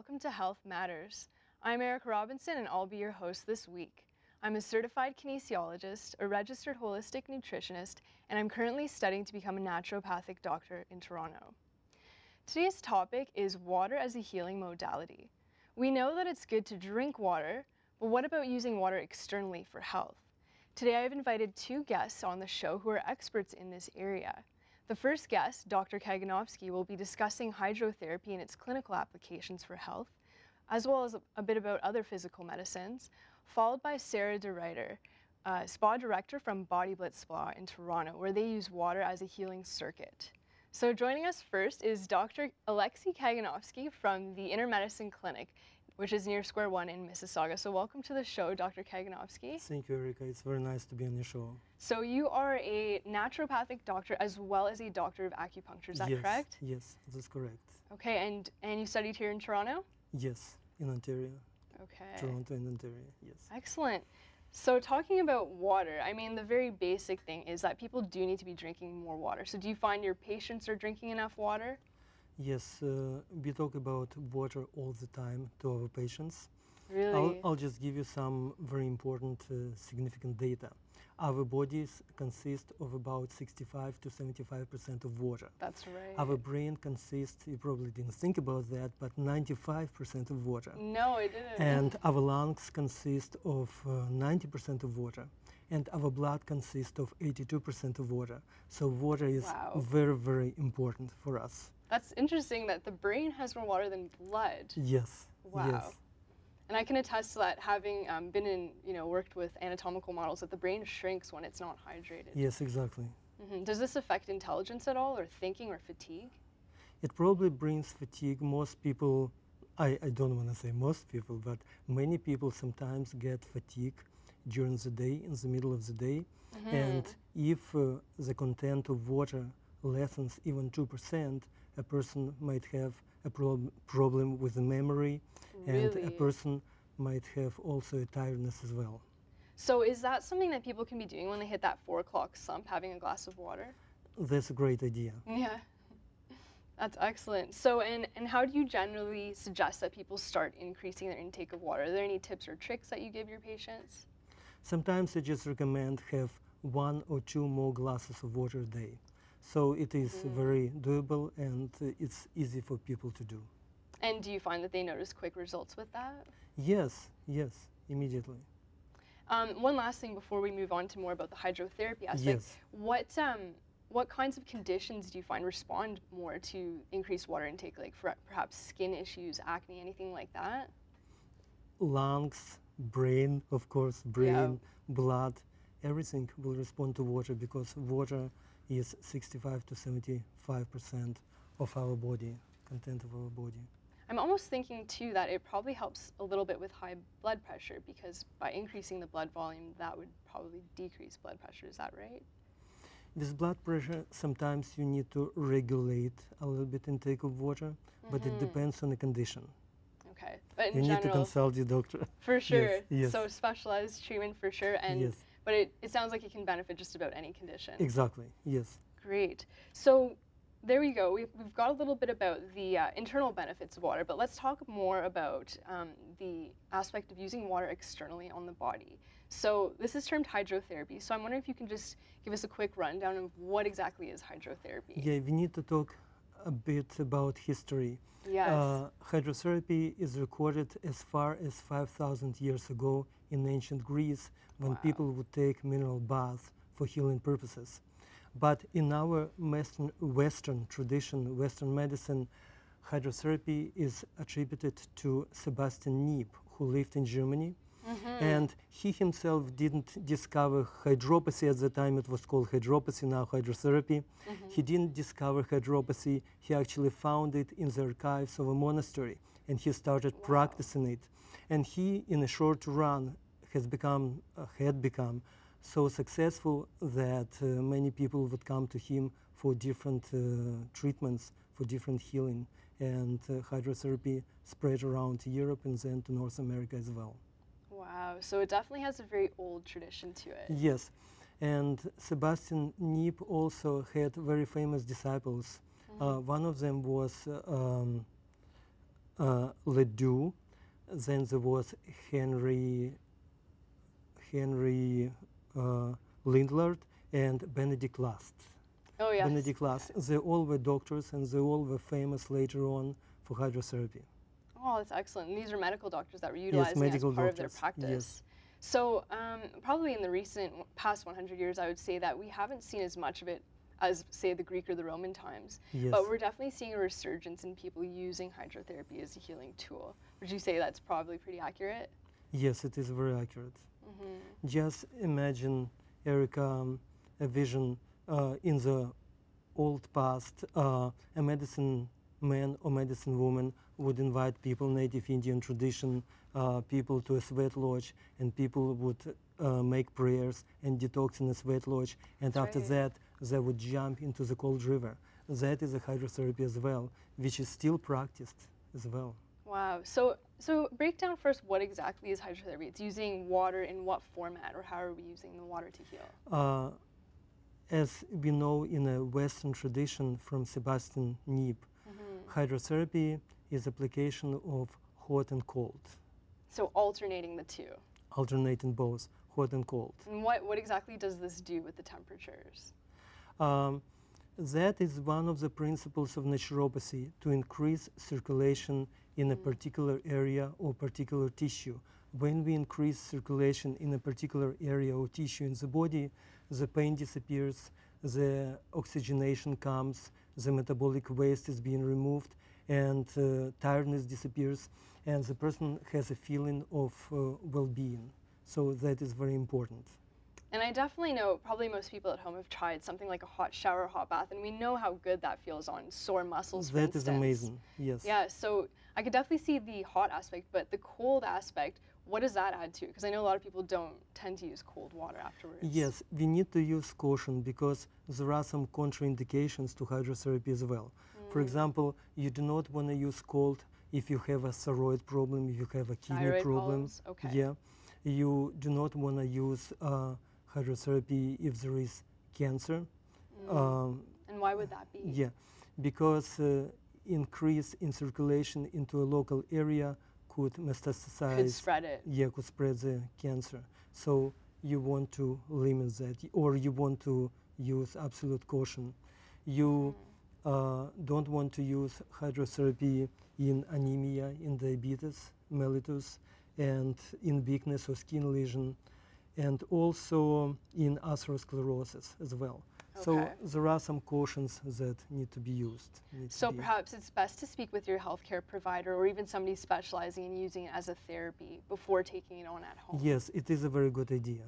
welcome to Health Matters. I'm Erica Robinson and I'll be your host this week. I'm a certified kinesiologist, a registered holistic nutritionist, and I'm currently studying to become a naturopathic doctor in Toronto. Today's topic is water as a healing modality. We know that it's good to drink water, but what about using water externally for health? Today I've invited two guests on the show who are experts in this area. The first guest, Dr. Kaganovsky, will be discussing hydrotherapy and its clinical applications for health, as well as a bit about other physical medicines, followed by Sarah DeRuyter, spa director from Body Blitz Spa in Toronto, where they use water as a healing circuit. So joining us first is Dr. Alexei Kaganovsky from the Inner Medicine Clinic, which is near Square One in Mississauga. So welcome to the show, Dr. Kaganovsky. Thank you, Erica. It's very nice to be on your show. So you are a naturopathic doctor as well as a doctor of acupuncture, is that correct? Yes, that's correct. Okay, and you studied here in Toronto? Yes, in Ontario. Okay. Toronto and Ontario, yes. Excellent. So talking about water, I mean, the very basic thing is that people do need to be drinking more water. So do you find your patients are drinking enough water? Yes, we talk about water all the time to our patients. Really? I'll just give you some very important, significant data. Our bodies consist of about 65 to 75% of water. That's right. Our brain consists, you probably didn't think about that, but 95% of water. No, I didn't. And our lungs consist of 90% of water. And our blood consists of 82% of water. So water is very, very important for us. That's interesting that the brain has more water than blood. Yes. Wow. Yes. And I can attest to that, having been in, worked with anatomical models, that the brain shrinks when it's not hydrated. Yes, exactly. Mm-hmm. Does this affect intelligence at all, or thinking, or fatigue? It probably brings fatigue. Most people, I don't want to say most people, but many people sometimes get fatigue during the day, in the middle of the day. Mm-hmm. And if the content of water lessens even 2%, a person might have a problem with the memory, and a person might have also a tiredness as well. So is that something that people can be doing when they hit that 4 o'clock slump, having a glass of water? That's a great idea. Yeah, that's excellent. So, and how do you generally suggest that people start increasing their intake of water? Are there any tips or tricks that you give your patients? Sometimes I just recommend have 1 or 2 more glasses of water a day. So it is very doable and it's easy for people to do. And do you find that they notice quick results with that? Yes, immediately. One last thing before we move on to more about the hydrotherapy aspect. Yes. What kinds of conditions do you find respond more to increased water intake, like perhaps skin issues, acne, anything like that? Lungs, brain, of course, blood, everything will respond to water because water is 65 to 75% of our body, content of our body. I'm almost thinking too that it probably helps a little bit with high blood pressure because by increasing the blood volume, that would probably decrease blood pressure. Is that right? With blood pressure, sometimes you need to regulate a little bit intake of water, but it depends on the condition. Okay, but in you general, need to consult your doctor. For sure. Yes. So specialized treatment for sure. And but it sounds like it can benefit just about any condition. Exactly. Yes. Great. So there we go. We've got a little bit about the internal benefits of water, but let's talk more about the aspect of using water externally on the body. So this is termed hydrotherapy. So I'm wondering if you can just give us a quick rundown of what exactly is hydrotherapy. Yeah, we need to talk a bit about history. Yes. Hydrotherapy is recorded as far as 5,000 years ago in ancient Greece when people would take mineral baths for healing purposes. But in our Western tradition, Western medicine, hydrotherapy is attributed to Sebastian Niep, who lived in Germany. And he himself didn't discover hydropathy at the time. It was called hydropathy, now hydrotherapy. He didn't discover hydropathy. He actually found it in the archives of a monastery, and he started practicing it. And he, in a short run, had become so successful that many people would come to him for different treatments, for different healing. And hydrotherapy spread around Europe and then to North America as well. Wow, so it definitely has a very old tradition to it. Yes, and Sebastian Niep also had very famous disciples. One of them was Ledoux, then there was Henry Lindlard, and Benedict Last. Oh, yes. Benedict Last. They all were doctors, and they all were famous later on for hydrotherapy. Oh, that's excellent. And these are medical doctors that were utilizing it as medical part of their doctors, practice. yes. So probably in the past 100 years, I would say that we haven't seen as much of it as, say, the Greek or the Roman times. Yes. But we're definitely seeing a resurgence in people using hydrotherapy as a healing tool. Would you say that's probably pretty accurate? Yes, it is very accurate. Mm-hmm. Just imagine, Erica, a vision in the old past, a medicine man or medicine woman would invite people, native Indian tradition, people to a sweat lodge, and people would make prayers and detox in a sweat lodge, and That's after right. that they would jump into the cold river. That is a hydrotherapy as well, which is still practiced as well. Wow. So break down first what exactly is hydrotherapy. It's using water in what format, or how are we using the water to heal? As we know in a Western tradition from Sebastian Niep, hydrotherapy is application of hot and cold. So alternating the two. Alternating both hot and cold. And what exactly does this do with the temperatures? That is one of the principles of naturopathy, to increase circulation in a particular area or particular tissue. When we increase circulation in a particular area or tissue in the body, the pain disappears, the oxygenation comes, the metabolic waste is being removed, and tiredness disappears, and the person has a feeling of well-being. So that is very important. And I definitely know probably most people at home have tried something like a hot shower, hot bath, and we know how good that feels on sore muscles, for That instance. is amazing, yes. Yeah, so I could definitely see the hot aspect, but the cold aspect, what does that add to? Because I know a lot of people don't tend to use cold water afterwards. Yes, we need to use caution because there are some contraindications to hydrotherapy as well. For example, you do not want to use cold if you have a thyroid problem, if you have a kidney Thyroid problem. problems? Okay. Yeah. You do not want to use hydrotherapy if there is cancer. And why would that be? Yeah, because increase in circulation into a local area could metastasize. Could spread it. Yeah, could spread the cancer. So you want to limit that, or you want to use absolute caution. You don't want to use hydrotherapy in anemia, in diabetes mellitus, and in weakness or skin lesion, and also in atherosclerosis as well. Okay. So there are some cautions that need to be used. So perhaps it's best to speak with your healthcare provider or even somebody specializing in using it as a therapy before taking it on at home. Yes, it is a very good idea.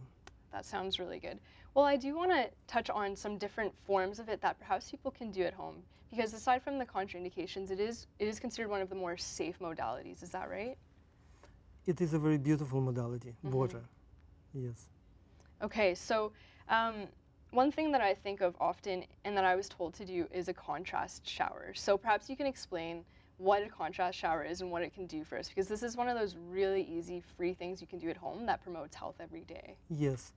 That sounds really good. Well, I do want to touch on some different forms of it that perhaps people can do at home, because aside from the contraindications, it is considered one of the more safe modalities. Is that right? It is a very beautiful modality, water. Yes. Okay, so one thing that I think of often and that I was told to do is a contrast shower. So perhaps you can explain what a contrast shower is and what it can do for us, because this is one of those really easy, free things you can do at home that promotes health every day. Yes.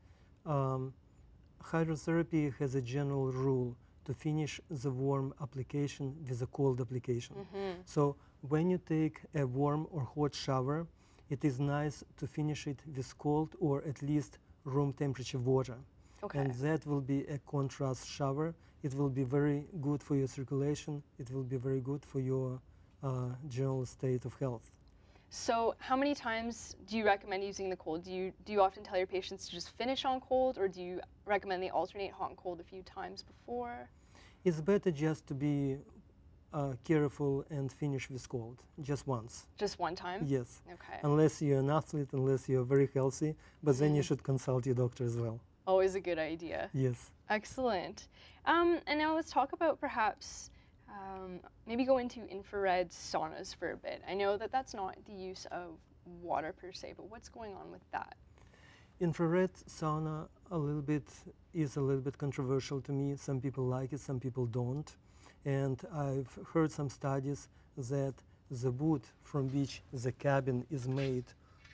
Hydrotherapy has a general rule to finish the warm application with a cold application. So when you take a warm or hot shower, it is nice to finish it with cold or at least room temperature water. Okay. And that will be a contrast shower. It will be very good for your circulation. It will be very good for your general state of health. So how many times do you recommend using the cold? Do you often tell your patients to just finish on cold, or do you recommend they alternate hot and cold a few times before? It's better just to be careful and finish with cold, just once. Just one time? Yes. Okay. Unless you're an athlete, unless you're very healthy, but then you should consult your doctor as well. Always a good idea. Yes. Excellent. And now let's talk about perhaps maybe go into infrared saunas for a bit. I know that that's not the use of water per se, but what's going on with that? Infrared sauna is a little bit controversial to me. Some people like it, some people don't. And I've heard some studies that the wood from which the cabin is made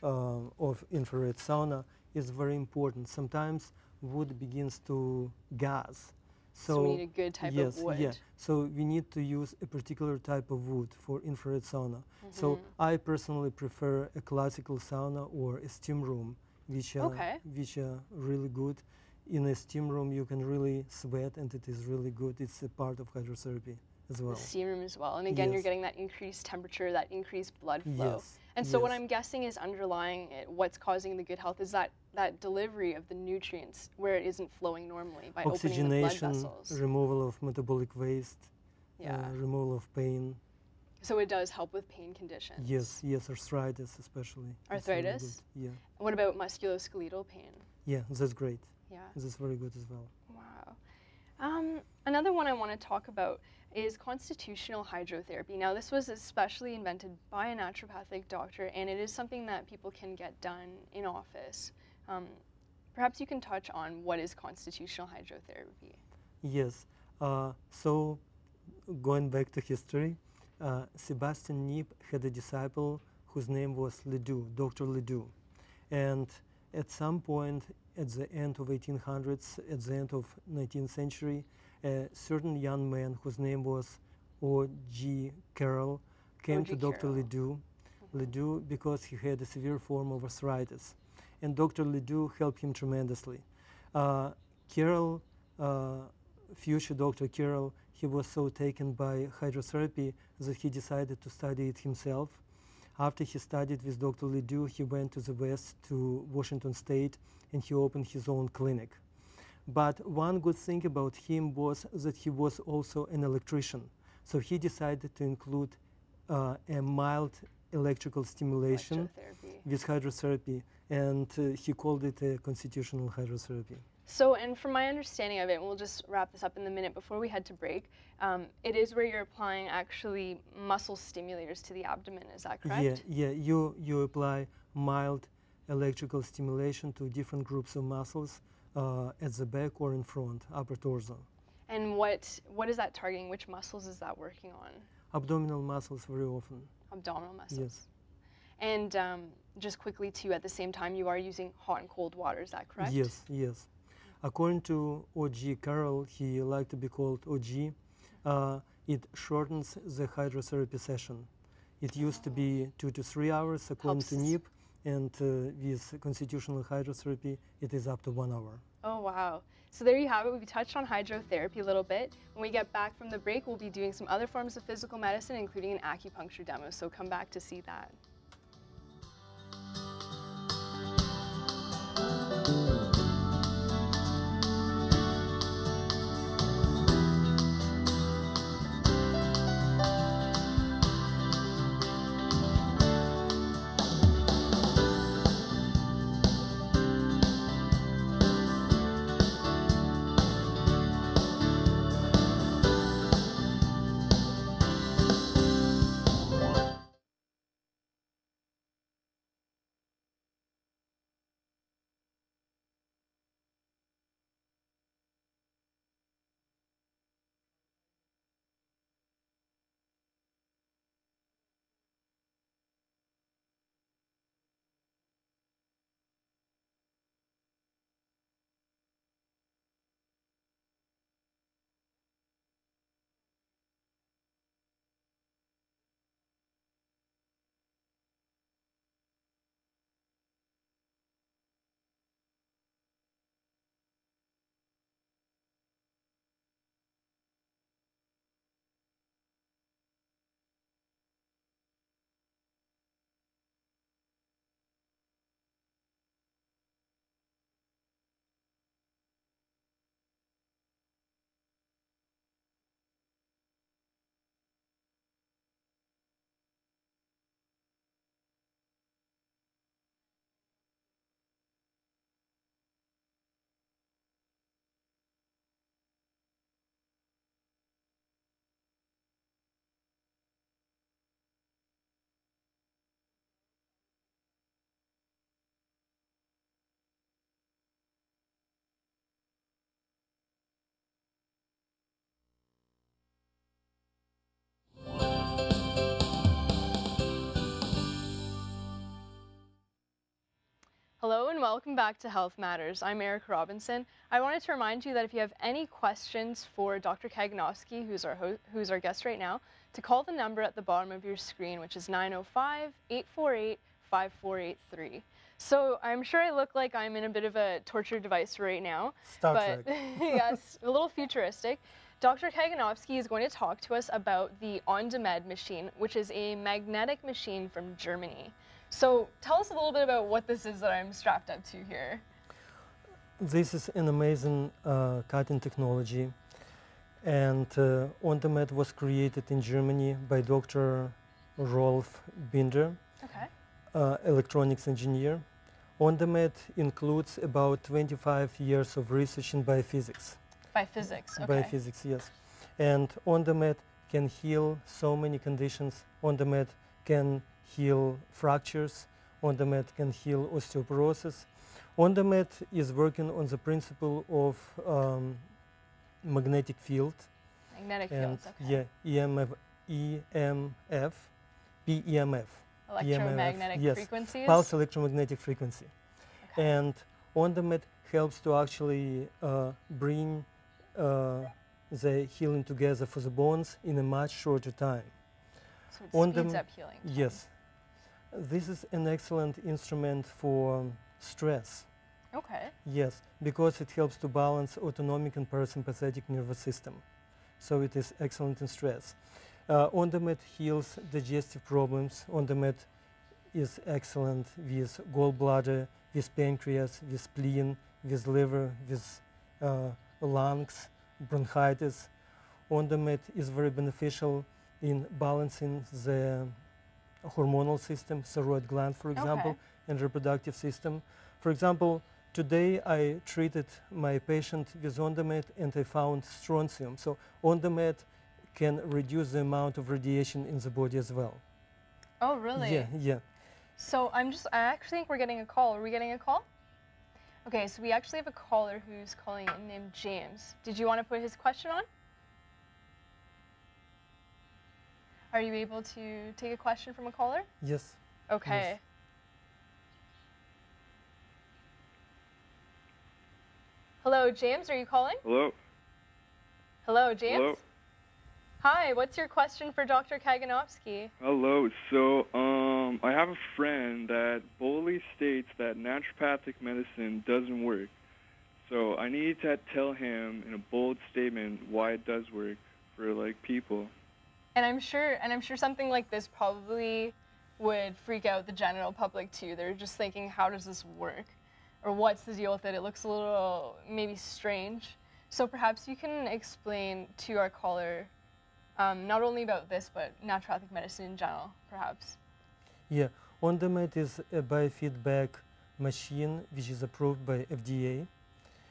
of infrared sauna is very important. Sometimes wood begins to gas, So we need a good type of wood. Yeah. So we need to use a particular type of wood for infrared sauna. So I personally prefer a classical sauna or a steam room, which are really good. In a steam room, you can really sweat, and it is really good. It's a part of hydrotherapy as well. The steam room as well. And again, you're getting that increased temperature, that increased blood flow. Yes. And so what I'm guessing is underlying it, what's causing the good health is that delivery of the nutrients where it isn't flowing normally by opening the blood vessels. Removal of metabolic waste, removal of pain. So it does help with pain conditions. Yes, arthritis especially. Arthritis? Really, yeah. What about musculoskeletal pain? Yeah, that's great. Yeah. That's very good as well. Wow. Another one I want to talk about is constitutional hydrotherapy. Now, this was especially invented by a naturopathic doctor, and it is something that people can get done in office. Perhaps you can touch on what is constitutional hydrotherapy. Yes. So, going back to history, Sebastian Kniep had a disciple whose name was Ledoux, Dr. Ledoux. And at some point, at the end of 1800s, at the end of 19th century, a certain young man whose name was O.G. Carroll came to Dr. Ledoux, because he had a severe form of arthritis. And Dr. Ledoux helped him tremendously. Carroll, future Dr. Carroll, he was so taken by hydrotherapy that he decided to study it himself. After he studied with Dr. Ledoux, he went to the West, to Washington State, and he opened his own clinic. But one good thing about him was that he was also an electrician. So he decided to include a mild electrical stimulation with hydrotherapy, and he called it a constitutional hydrotherapy. So, and from my understanding of it, and we'll just wrap this up in a minute before we head to break, it is where you're applying actually muscle stimulators to the abdomen, is that correct? Yeah, you apply mild electrical stimulation to different groups of muscles at the back or in front, upper torso. And what is that targeting? Which muscles is that working on? Abdominal muscles very often. Abdominal muscles. Yes. And just quickly too, at the same time, you are using hot and cold water, is that correct? Yes. According to O.G. Carroll, he liked to be called O.G., it shortens the hydrotherapy session. It used to be 2 to 3 hours, according to Kniep, and with constitutional hydrotherapy, it is up to 1 hour. Oh, wow. So there you have it. We've touched on hydrotherapy a little bit. When we get back from the break, we'll be doing some other forms of physical medicine, including an acupuncture demo, so come back to see that. Hello and welcome back to Health Matters. I'm Erica Robinson. I wanted to remind you that if you have any questions for Dr. Kaganovsky, who's our guest right now, to call the number at the bottom of your screen, which is 905-848-5483. So I'm sure I look like I'm in a bit of a torture device right now. Star but Trek. yes, a little futuristic. Dr. Kaganovsky is going to talk to us about the On-Demand machine, which is a magnetic machine from Germany. So tell us a little bit about what this is that I'm strapped up to here. This is an amazing cutting technology, and On-Demand was created in Germany by Dr. Rolf Binder, Okay. electronics engineer. On-Demand includes about 25 years of research in biophysics. By physics, okay. Biophysics, yes. And On-Demand can heal so many conditions. On-Demand can heal fractures. On-Demand can heal osteoporosis. On-Demand is working on the principle of magnetic field. Magnetic And fields, okay. yeah, EMF, PEMF. Electromagnetic yes, frequencies? Pulse electromagnetic frequency. Okay. And On-Demand helps to actually bring the healing together for the bones in a much shorter time. So it speeds up healing. Yes. This is an excellent instrument for stress. Okay. Yes, because it helps to balance autonomic and parasympathetic nervous system. So it is excellent in stress. On-Demand heals digestive problems. On-Demand is excellent with gallbladder, with pancreas, with spleen, with liver, with lungs, bronchitis. On-Demand is very beneficial in balancing the hormonal system, thyroid gland, for example, Okay. and reproductive system. For example, today I treated my patient with On-Demand and I found strontium. So On-Demand can reduce the amount of radiation in the body as well. Oh, really? Yeah, yeah. So I actually think we're getting a call. Are we getting a call? Okay, so we actually have a caller who's calling in named James. Did you want to put his question on? Are you able to take a question from a caller? Yes. Okay. Yes. Hello, James, are you calling? Hello? Hello, James? Hello? Hi, what's your question for Dr. Kaganovsky? Hello. So, I have a friend that boldly states that naturopathic medicine doesn't work. So, I need to tell him in a bold statement why it does work for, like, people. And I'm sure something like this probably would freak out the general public too. They're just thinking, how does this work? Or what's the deal with it? It looks a little maybe strange. So perhaps you can explain to our caller not only about this, but naturopathic medicine in general, perhaps. Yeah, On-Demand is a biofeedback machine which is approved by FDA.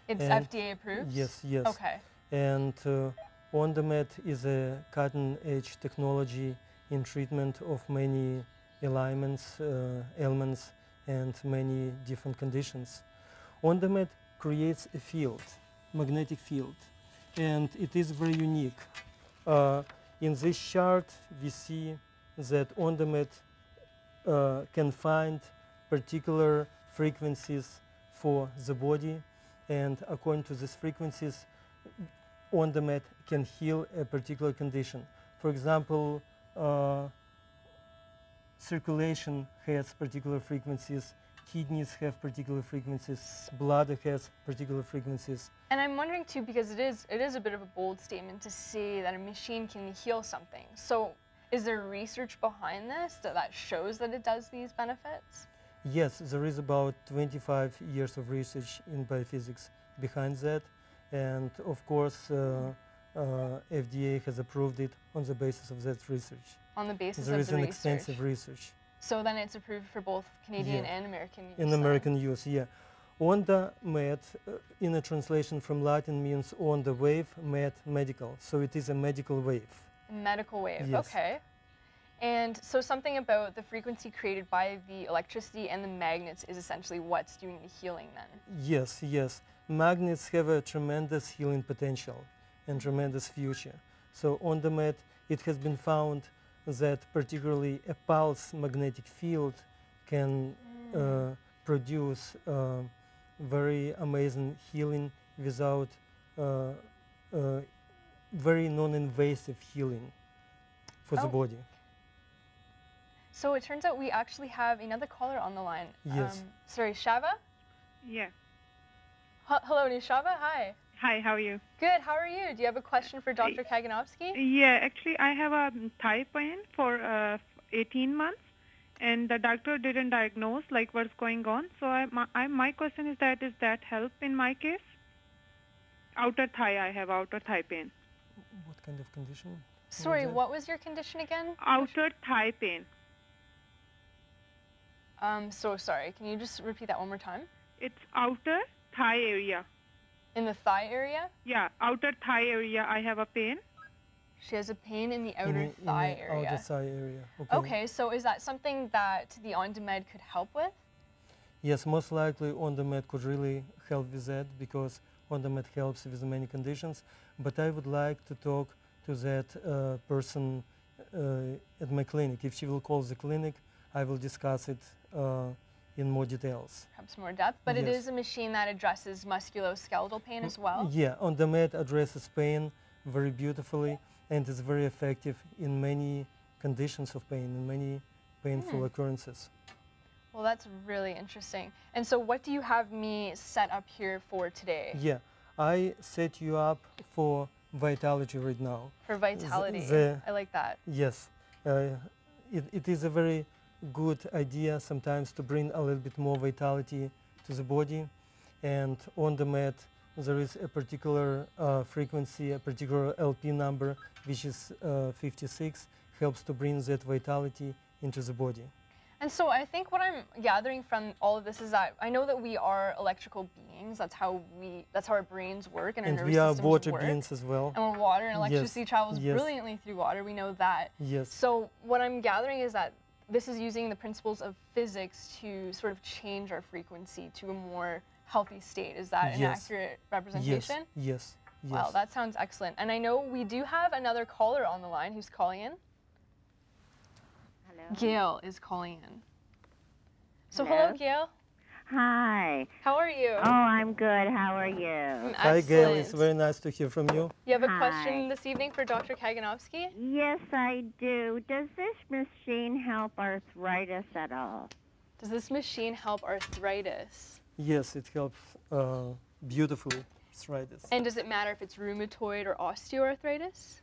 It's And FDA approved? Yes, yes. Okay. And On-Demand is a cutting-edge technology in treatment of many ailments, and many different conditions. On-Demand creates a field, magnetic field, and it is very unique. In this chart, we see that On-Demand can find particular frequencies for the body, and according to these frequencies, On-Demand can heal a particular condition. For example, circulation has particular frequencies, kidneys have particular frequencies, bladder has particular frequencies. And I'm wondering too, because it is a bit of a bold statement to say that a machine can heal something. So is there research behind this that shows that it does these benefits? Yes, there is about 25 years of research in biophysics behind that. And of course, FDA has approved it on the basis of that research. On the basis There of is the an research. extensive research. So then it's approved for both Canadian and American use. In American use, yeah. On-Demand, in a translation from Latin, means on the wave, med, medical. So it is a medical wave. Medical wave, Yes. okay. And so something about the frequency created by the electricity and the magnets is essentially what's doing the healing then? Yes, yes. Magnets have a tremendous healing potential and tremendous future. So On-Demand, it has been found that particularly a pulse magnetic field can produce very amazing healing without very non-invasive healing for the body. So it turns out we actually have another caller on the line. Yes. Sorry, Shava? Yeah. Hello, Nishava. Hi. Hi, how are you? Good. How are you? Do you have a question for Dr. Kaganovsky? Yeah, actually, I have a thigh pain for 18 months, and the doctor didn't diagnose like what's going on. So my question is that help in my case? Outer thigh, I have outer thigh pain. What kind of condition? Sorry, what was your condition again? Outer thigh pain. So sorry. Can you just repeat that one more time? It's outer thigh area. In the thigh area? Yeah, outer thigh area, I have a pain. She has a pain in the outer thigh area. Outer thigh area. Okay. Okay, so is that something that the OnDemand could help with? Yes, most likely OnDemand could really help with that because OnDemand helps with many conditions. But I would like to talk to that person at my clinic. If she will call the clinic, I will discuss it in more details. Perhaps more depth, but Yes. it is a machine that addresses musculoskeletal pain as well? Yeah, OnDemand addresses pain very beautifully and is very effective in many conditions of pain, in many painful occurrences. Well, that's really interesting. And so what do you have me set up here for today? Yeah, I set you up for vitality right now. For vitality. I like that. Yes, it is a very good idea sometimes to bring a little bit more vitality to the body. And on the mat, there is a particular frequency, a particular LP number, which is 56, helps to bring that vitality into the body. And so I think what I'm gathering from all of this is that I know that we are electrical beings. That's how our brains work and our nervous we are systems water work. beings as well. And water and electricity travels Yes. brilliantly through water. We know that. Yes. So what I'm gathering is that this is using the principles of physics to sort of change our frequency to a more healthy state. Is that an Yes. accurate representation? Yes. Yes. Wow, that sounds excellent. And I know we do have another caller on the line who's calling in. Hello. Gail is calling in. So Hello? hello, Gail. Hi. How are you? Oh, I'm good. How are you? Hi, Gail. It's Excellent. very nice to hear from you. You have a Hi. question this evening for Dr. Kaganovsky? Yes, I do. Does this machine help arthritis at all? Does this machine help arthritis? Yes, it helps beautifully. Arthritis. And does it matter if it's rheumatoid or osteoarthritis?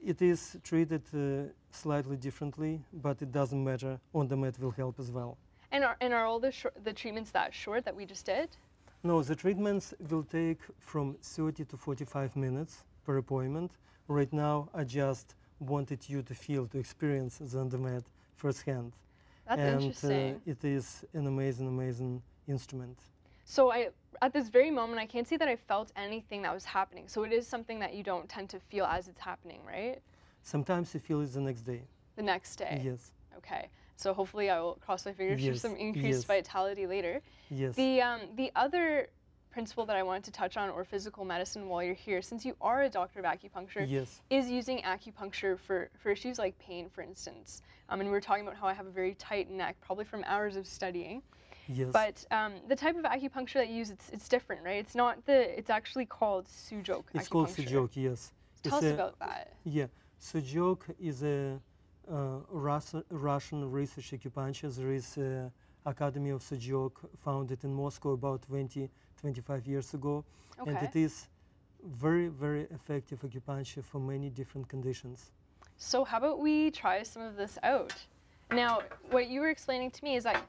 It is treated slightly differently, but it doesn't matter. OnDemand will help as well. And are all the treatments that short that we just did? No, the treatments will take from 30 to 45 minutes per appointment. Right now, I just wanted you to feel, to experience the OnDemand firsthand. That's interesting. It is an amazing, amazing instrument. So at this very moment, I can't say that I felt anything that was happening. So it is something that you don't tend to feel as it's happening, right? Sometimes you feel it the next day. The next day? Yes. Okay. So hopefully I will cross my fingers for Yes, some increased yes. vitality later. Yes. The other principle that I wanted to touch on, or physical medicine while you're here, since you are a doctor of acupuncture, Yes. is using acupuncture for issues like pain, for instance. And we were talking about how I have a very tight neck, probably from hours of studying. Yes. But the type of acupuncture that you use, it's different, right? It's not it's actually called sujok acupuncture. It's called sujok, yes. Tell us about that. Yeah, sujok is a Russian research acupuncture. There is an Academy of Sujok founded in Moscow about 25 years ago. Okay. And it is very, very effective acupuncture for many different conditions. So how about we try some of this out? Now, what you were explaining to me is that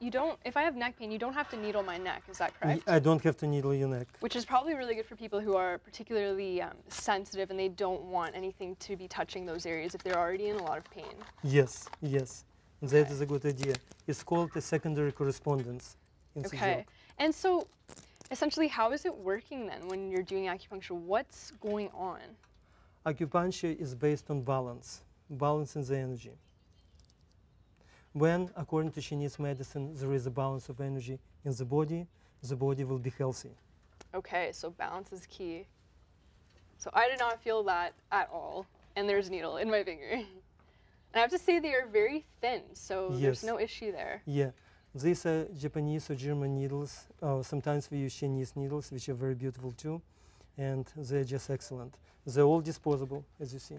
if I have neck pain, you don't have to needle my neck, is that correct? I don't have to needle your neck. Which is probably really good for people who are particularly sensitive and they don't want anything to be touching those areas if they're already in a lot of pain. Yes, yes. That is a good idea. It's called a secondary correspondence in Okay. sujok. And so, essentially, how is it working then when you're doing acupuncture? What's going on? Acupuncture is based on balance in the energy. When, according to Chinese medicine, there is a balance of energy in the body will be healthy. Okay, so balance is key. So I did not feel that at all, and there's a needle in my finger. And I have to say they are very thin, so there's Yes. no issue there. Yeah, These are Japanese or German needles. Sometimes we use Chinese needles, which are very beautiful too, and they're just excellent. They're all disposable, as you see.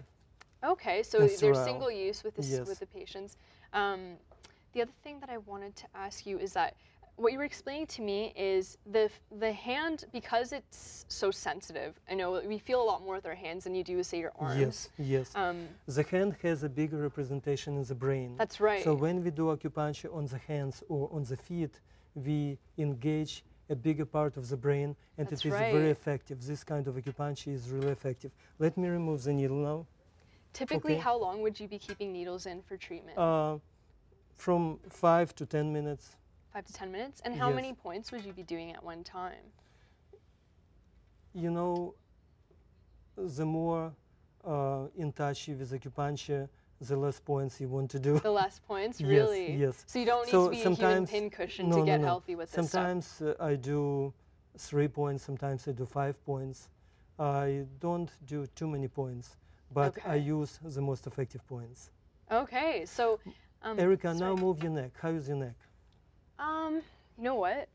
Okay, so And they're sterile. single use with Yes. with the patients. The other thing that I wanted to ask you is that what you were explaining to me is the hand, because it's so sensitive. I know we feel a lot more with our hands than you do with, say, your arms. Yes, yes. The hand has a bigger representation in the brain. That's right. So when we do acupuncture on the hands or on the feet, we engage a bigger part of the brain, and That's it is right. very effective. This kind of acupuncture is really effective. Let me remove the needle now. Typically, Okay. how long would you be keeping needles in for treatment? From 5 to 10 minutes. 5 to 10 minutes? And how Yes. many points would you be doing at one time? You know, the more in touch you with acupuncture, the less points you want to do. The less points, Yes, really? yes. So you don't need So to be a human sometimes- pincushion no, to no, get no. healthy with this stuff. Sometimes I do 3 points, sometimes I do 5 points. I don't do too many points, but I Okay. use the most effective points. Okay, so Erica, now sorry. move your neck. How is your neck? You know what?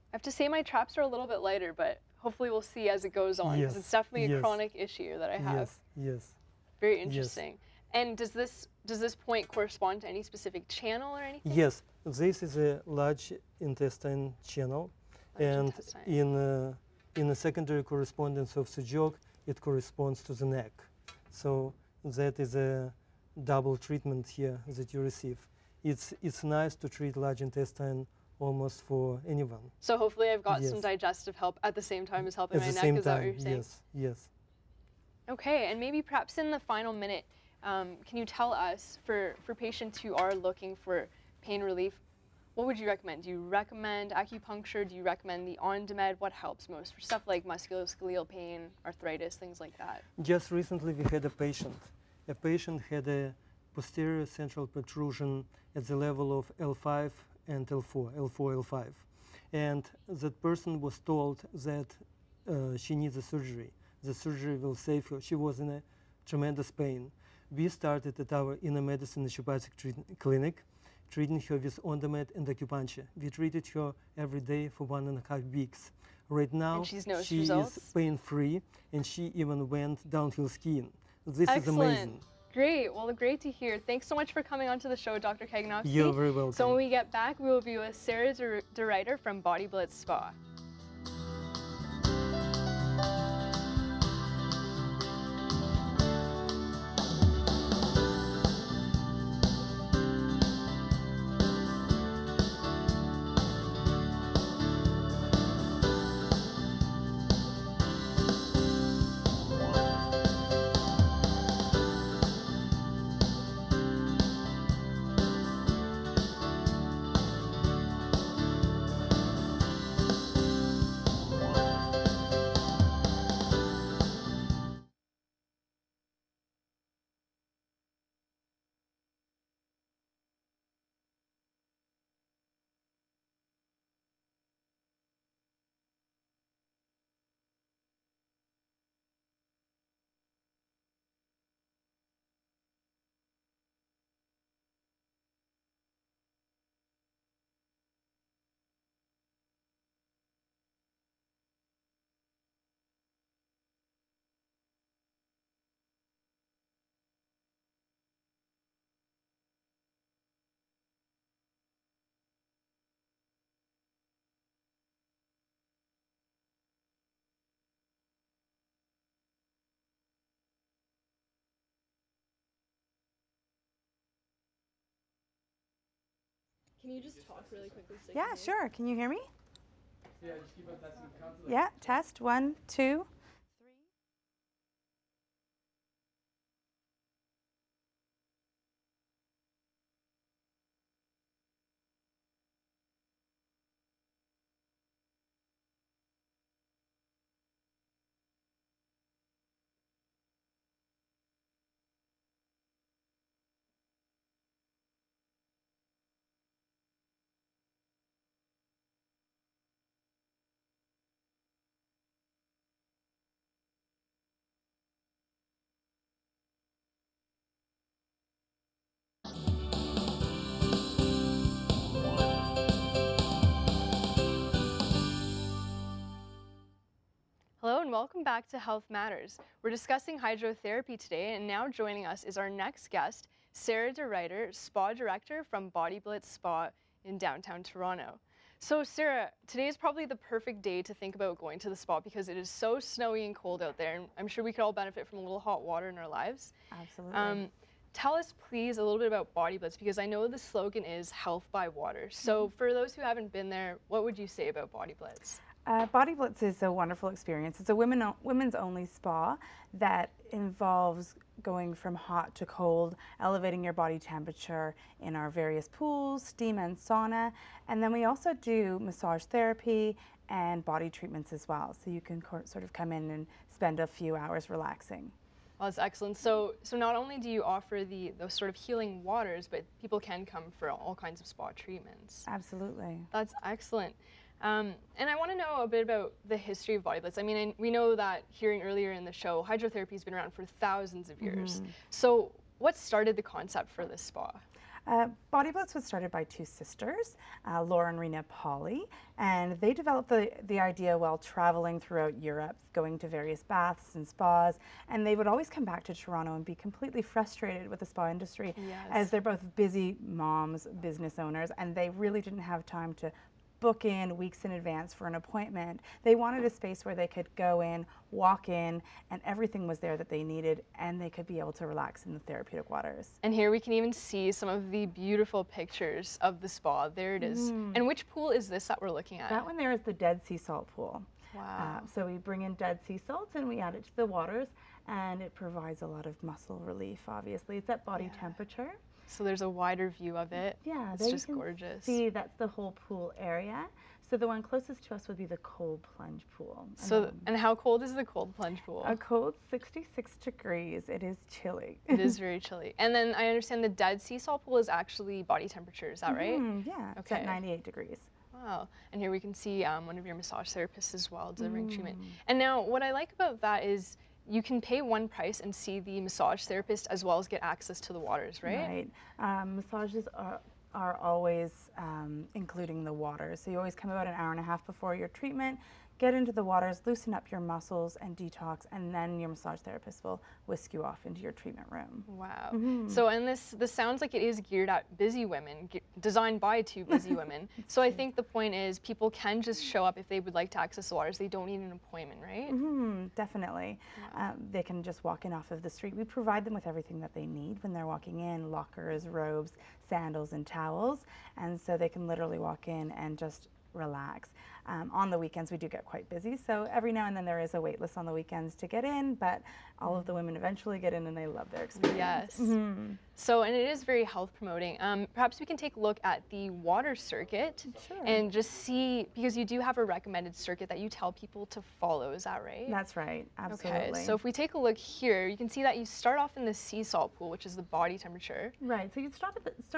I have to say my traps are a little bit lighter, but hopefully we'll see as it goes on, because Yes, it's definitely a yes. chronic issue that I have. Yes, yes. Very interesting. And does this point correspond to any specific channel or anything? Yes, this is a large intestine channel, Large and intestine. in the secondary correspondence of Sujok, it corresponds to the neck. So that is a double treatment here that you receive. It's nice to treat large intestine almost for anyone. So hopefully I've got some Yes. digestive help at the same time as helping At my the neck. same Is that what time, you're saying? yes, yes. Okay, and maybe perhaps in the final minute, can you tell us, for patients who are looking for pain relief, what would you recommend? Do you recommend acupuncture? Do you recommend the on-demand? What helps most for stuff like musculoskeletal pain, arthritis, things like that? Just recently we had a patient. A patient had a posterior central protrusion at the level of L5 and L4, L5. And that person was told that she needs a surgery. The surgery will save her. She was in a tremendous pain. We started at our inner medicine naturopathic clinic, treating her with on-demand and acupuncture. We treated her every day for 1.5 weeks. Right now, And she's noticed she results? is pain-free, and she even went downhill skiing. This is Excellent. amazing. Great. Well, great to hear. Thanks so much for coming onto the show, Dr. Kaganovsky. You're very welcome. So when we get back, we will be with Sarah DeRuyter from Body Blitz Spa. Can you just talk really quickly? So Yeah, sure. Can you hear me? Yeah, just keep on testing. Count to Yeah, test 1, 2. Hello and welcome back to Health Matters. We're discussing hydrotherapy today, and now joining us is our next guest, Sarah DeRuyter, Spa Director from Body Blitz Spa in downtown Toronto. So Sarah, today is probably the perfect day to think about going to the spa because it is so snowy and cold out there, and I'm sure we could all benefit from a little hot water in our lives. Absolutely. Tell us please a little bit about Body Blitz, because I know the slogan is health by water. So for those who haven't been there, what would you say about Body Blitz? Body Blitz is a wonderful experience. It's a women's only spa that involves going from hot to cold, elevating your body temperature in our various pools, steam and sauna. And then we also do massage therapy and body treatments as well. So you can sort of come in and spend a few hours relaxing. Well, that's excellent. So not only do you offer those sort of healing waters, but people can come for all kinds of spa treatments. Absolutely. That's excellent. And I want to know a bit about the history of Body Blitz. I mean, we know that hearing earlier in the show, hydrotherapy has been around for thousands of years. So what started the concept for this spa? Body Blitz was started by two sisters, Laura and Rena Polly, and they developed the idea while traveling throughout Europe, going to various baths and spas, and they would always come back to Toronto and be completely frustrated with the spa industry, as they're both busy moms, business owners, and they really didn't have time to book in weeks in advance for an appointment. They wanted a space where they could go in, walk in, and everything was there that they needed, and they could be able to relax in the therapeutic waters. And here we can even see some of the beautiful pictures of the spa. There it is. And which pool is this that we're looking at? That one there is the Dead Sea Salt pool. Wow. So we bring in Dead Sea Salt and we add it to the waters, and it provides a lot of muscle relief, obviously. It's at body temperature. So there's a wider view of it. Yeah, it's just gorgeous. See, that's the whole pool area. So the one closest to us would be the cold plunge pool. So, and how cold is the cold plunge pool? A cold 66 degrees. It is chilly. It is very chilly. And then I understand the Dead Sea Salt pool is actually body temperature. Is that right? Yeah, it's at 98 degrees. Wow. And here we can see one of your massage therapists as well delivering treatment. And now what I like about that is you can pay one price and see the massage therapist as well as get access to the waters, right? Right. Massages are always including the water. So you always come about an hour and a half before your treatment, get into the waters, loosen up your muscles and detox, and then your massage therapist will whisk you off into your treatment room. Wow. So, and this sounds like it is geared at busy women, designed by two busy women. So I think the point is people can just show up if they would like to access the waters. They don't need an appointment, right? Definitely. Wow. They can just walk in off of the street. We provide them with everything that they need when they're walking in: lockers, robes, sandals, and towels. And so they can literally walk in and just relax. On the weekends we do get quite busy, so every now and then there is a wait list on the weekends to get in, but all of the women eventually get in and they love their experience. Yes. So, and it is very health promoting. Perhaps we can take a look at the water circuit and just see, because you do have a recommended circuit that you tell people to follow, is that right? That's right, absolutely. Okay, so if we take a look here, you can see that you start off in the sea salt pool, which is the body temperature. Right, so you start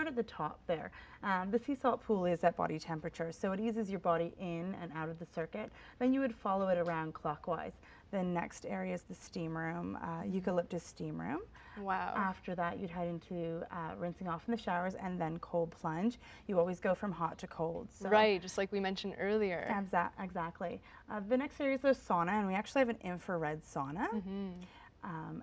at the top there. The sea salt pool is at body temperature, so it eases your body in and out of the circuit. Then you would follow it around clockwise. The next area is the steam room, eucalyptus steam room. Wow. After that, you'd head into rinsing off in the showers and then cold plunge. You always go from hot to cold. So right, just like we mentioned earlier. Exactly. The next area is the sauna, and we actually have an infrared sauna.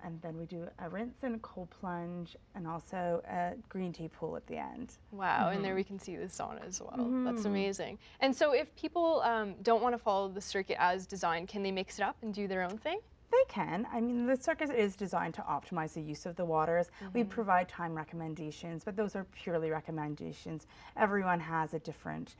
And then we do a rinse and a cold plunge, and also a green tea pool at the end. Wow, and there we can see the sauna as well. That's amazing. And so if people don't want to follow the circuit as designed, can they mix it up and do their own thing? They can. I mean, the circuit is designed to optimize the use of the waters. We provide time recommendations, but those are purely recommendations. Everyone has a different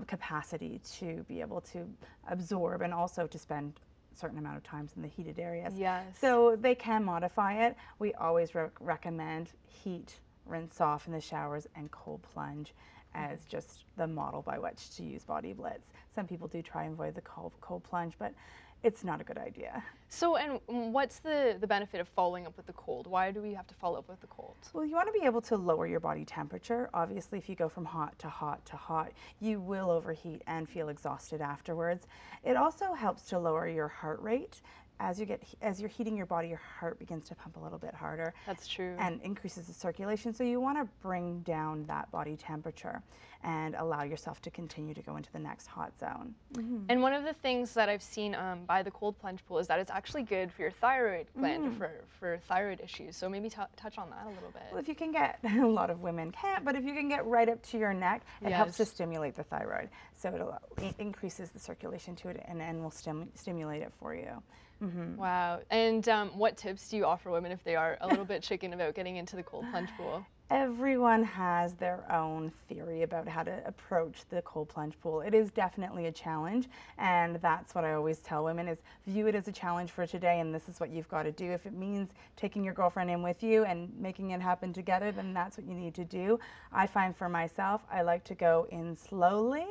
capacity to be able to absorb and also to spend certain amount of times in the heated areas. Yes. So they can modify it. We always recommend heat, rinse off in the showers, and cold plunge as just the model by which to use Body Blitz. Some people do try and avoid the cold plunge, but it's not a good idea. So, and what's the benefit of following up with the cold? Why do we have to follow up with the cold? Well, you want to be able to lower your body temperature. Obviously, if you go from hot to hot to hot, you will overheat and feel exhausted afterwards. It also helps to lower your heart rate as you're heating your body, your heart begins to pump a little bit harder. That's true. And increases the circulation. So you want to bring down that body temperature and allow yourself to continue to go into the next hot zone. And one of the things that I've seen by the cold plunge pool is that it's actually good for your thyroid gland, for thyroid issues. So maybe touch on that a little bit. Well, if you can get, a lot of women can't, but if you can get right up to your neck, it helps to stimulate the thyroid. So it increases the circulation to it and will stimulate it for you. Wow. And what tips do you offer women if they are a little bit chicken about getting into the cold plunge pool? Everyone has their own theory about how to approach the cold plunge pool. It is definitely a challenge, and that's what I always tell women is view it as a challenge for today, and this is what you've got to do. If it means taking your girlfriend in with you and making it happen together, then that's what you need to do. I find for myself, I like to go in slowly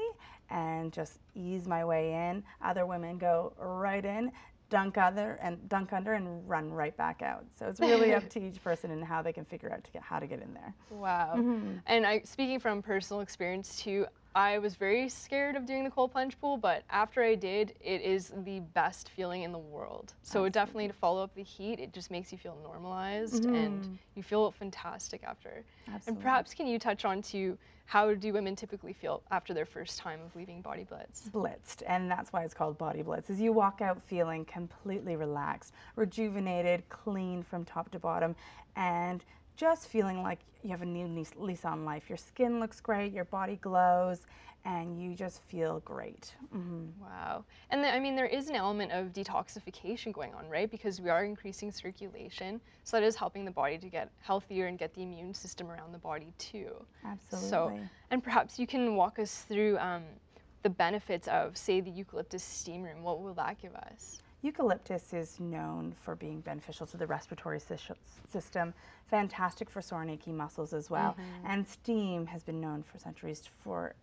and just ease my way in. Other women go right in, dunk under and run right back out. So it's really up to each person and how they can figure out how to get in there. Wow. And speaking from personal experience too, I was very scared of doing the cold plunge pool, but after I did, it is the best feeling in the world. So definitely to follow up the heat, it just makes you feel normalized and you feel fantastic after. Absolutely. And perhaps can you touch on to how do women typically feel after their first time of leaving Body Blitz? Blitzed, and that's why it's called Body Blitz, is you walk out feeling completely relaxed, rejuvenated, clean from top to bottom, and just feeling like you have a new lease on life. Your skin looks great, your body glows, and you just feel great. Wow. And I mean, there is an element of detoxification going on, right? Because we are increasing circulation, so that is helping the body to get healthier and get the immune system around the body too. Absolutely. So, and perhaps you can walk us through the benefits of, say, the eucalyptus steam room. What will that give us? Eucalyptus is known for being beneficial to the respiratory system, fantastic for sore and achy muscles as well. And steam has been known for centuries for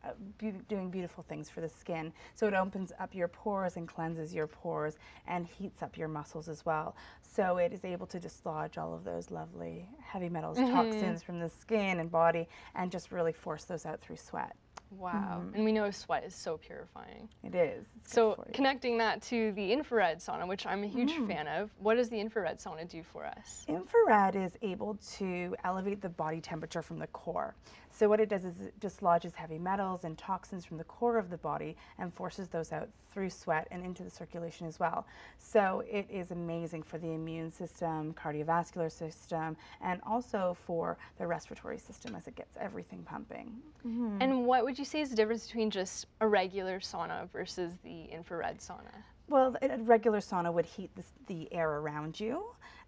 doing beautiful things for the skin. So it opens up your pores and cleanses your pores and heats up your muscles as well. So it is able to dislodge all of those lovely heavy metals, toxins from the skin and body, and just really force those out through sweat. Wow. And we know sweat is so purifying. It is. So connecting that to the infrared sauna, which I'm a huge fan of, what does the infrared sauna do for us? Infrared is able to elevate the body temperature from the core. So what it does is it dislodges heavy metals and toxins from the core of the body and forces those out through sweat and into the circulation as well. So it is amazing for the immune system, cardiovascular system, and also for the respiratory system as it gets everything pumping. And what would you say is the difference between just a regular sauna versus the infrared sauna? Well, a regular sauna would heat the air around you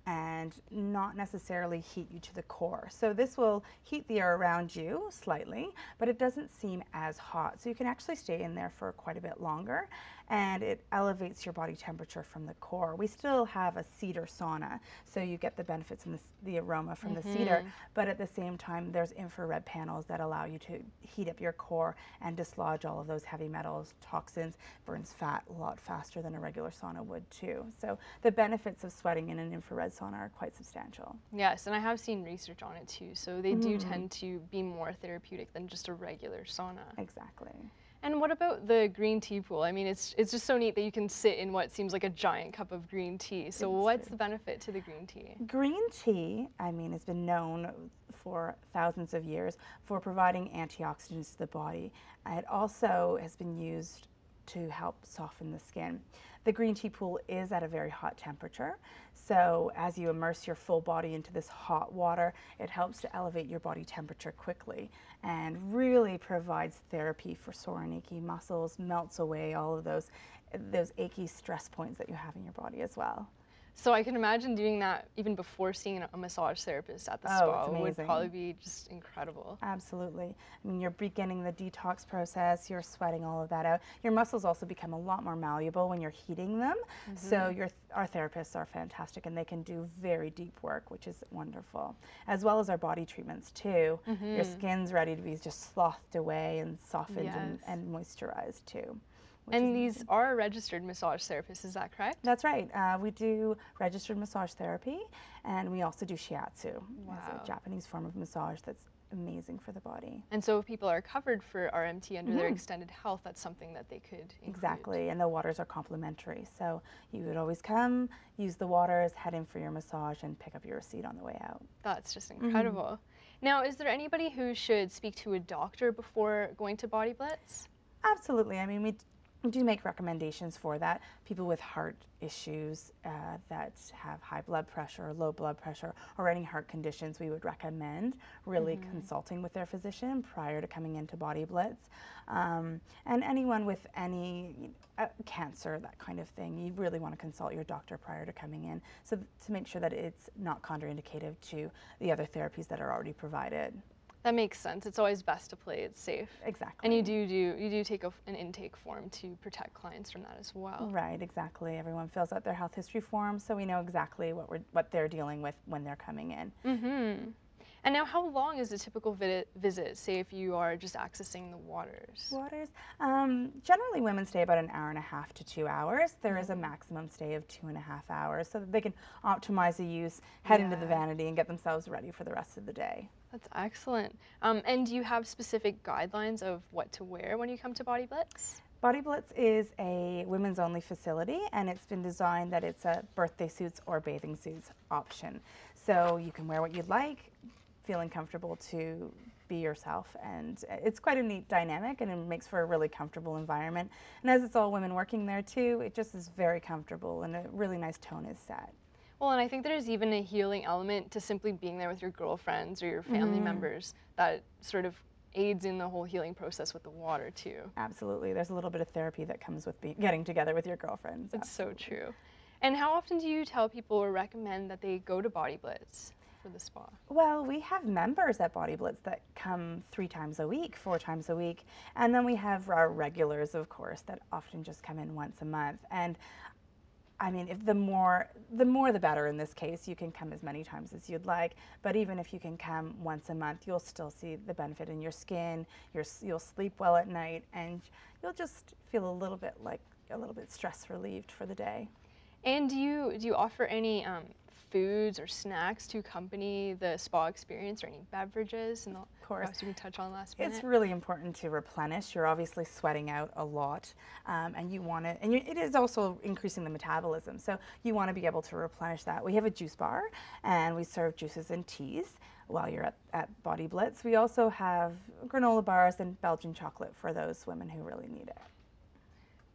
and not necessarily heat you to the core. So this will heat the air around you slightly, but it doesn't seem as hot. So you can actually stay in there for quite a bit longer, and it elevates your body temperature from the core. We still have a cedar sauna, so you get the benefits and the aroma from the cedar, but at the same time there's infrared panels that allow you to heat up your core and dislodge all of those heavy metals, toxins, burns fat a lot faster than a regular sauna would too. So the benefits of sweating in an infrared sauna are quite substantial. Yes, and I have seen research on it too, so they do tend to be more therapeutic than just a regular sauna. Exactly. And what about the green tea pool? I mean, it's just so neat that you can sit in what seems like a giant cup of green tea. So what's the benefit to the green tea? Green tea, I mean, has been known for thousands of years for providing antioxidants to the body. It also has been used to help soften the skin. The green tea pool is at a very hot temperature, so as you immerse your full body into this hot water, it helps to elevate your body temperature quickly and really provides therapy for sore and achy muscles, melts away all of those achy stress points that you have in your body as well. So I can imagine doing that even before seeing a massage therapist at the spa would probably be just incredible. Absolutely. I mean, you're beginning the detox process, you're sweating all of that out. Your muscles also become a lot more malleable when you're heating them. So our therapists are fantastic and they can do very deep work, which is wonderful. As well as our body treatments too. Your skin's ready to be just slothed away and softened and moisturized too. And these are registered massage therapists, is that correct? That's right. We do registered massage therapy, and we also do shiatsu. It's a Japanese form of massage that's amazing for the body. And so if people are covered for RMT under their extended health, that's something that they could include. Exactly, and the waters are complementary. So you would always come, use the waters, head in for your massage, and pick up your receipt on the way out. That's just incredible. Now, is there anybody who should speak to a doctor before going to Body Blitz? Absolutely. I mean, we do make recommendations for that. People with heart issues that have high blood pressure or low blood pressure or any heart conditions, we would recommend really consulting with their physician prior to coming into Body Blitz. And anyone with any cancer, that kind of thing, you really want to consult your doctor prior to coming in, so to make sure that it's not contraindicative to the other therapies that are already provided. That makes sense. It's always best to play it safe. Exactly. And you do take an intake form to protect clients from that as well. Right, exactly. Everyone fills out their health history form, so we know exactly what they're dealing with when they're coming in. And now, how long is a typical visit, say if you are just accessing the waters? Generally women stay about an hour and a half to 2 hours. There is a maximum stay of 2.5 hours, so that they can optimize the use, head into the vanity, and get themselves ready for the rest of the day. That's excellent. And do you have specific guidelines of what to wear when you come to Body Blitz? Body Blitz is a women's only facility, and it's been designed that it's a birthday suits or bathing suits option. So you can wear what you'd like, feeling comfortable to be yourself, and it's quite a neat dynamic, and it makes for a really comfortable environment. And as it's all women working there too, it just is very comfortable, and a really nice tone is set. Well, and I think there's even a healing element to simply being there with your girlfriends or your family members that sort of aids in the whole healing process with the water too. Absolutely. There's a little bit of therapy that comes with getting together with your girlfriends. It's so true. And how often do you tell people or recommend that they go to Body Blitz for the spa? Well, we have members at Body Blitz that come 3 times a week, 4 times a week, and then we have our regulars, of course, that often just come in once a month. And I mean, if the more the better in this case. You can come as many times as you'd like, but even if you can come once a month, you'll still see the benefit in your skin, you'll sleep well at night, and you'll just feel a little bit stress relieved for the day. And do you offer any foods or snacks to accompany the spa experience, or any beverages? And of course, we can touch on last minute. It's really important to replenish. You're obviously sweating out a lot, and you want to, and it is also increasing the metabolism. So you want to be able to replenish that. We have a juice bar, and we serve juices and teas while you're at Body Blitz. We also have granola bars and Belgian chocolate for those women who really need it.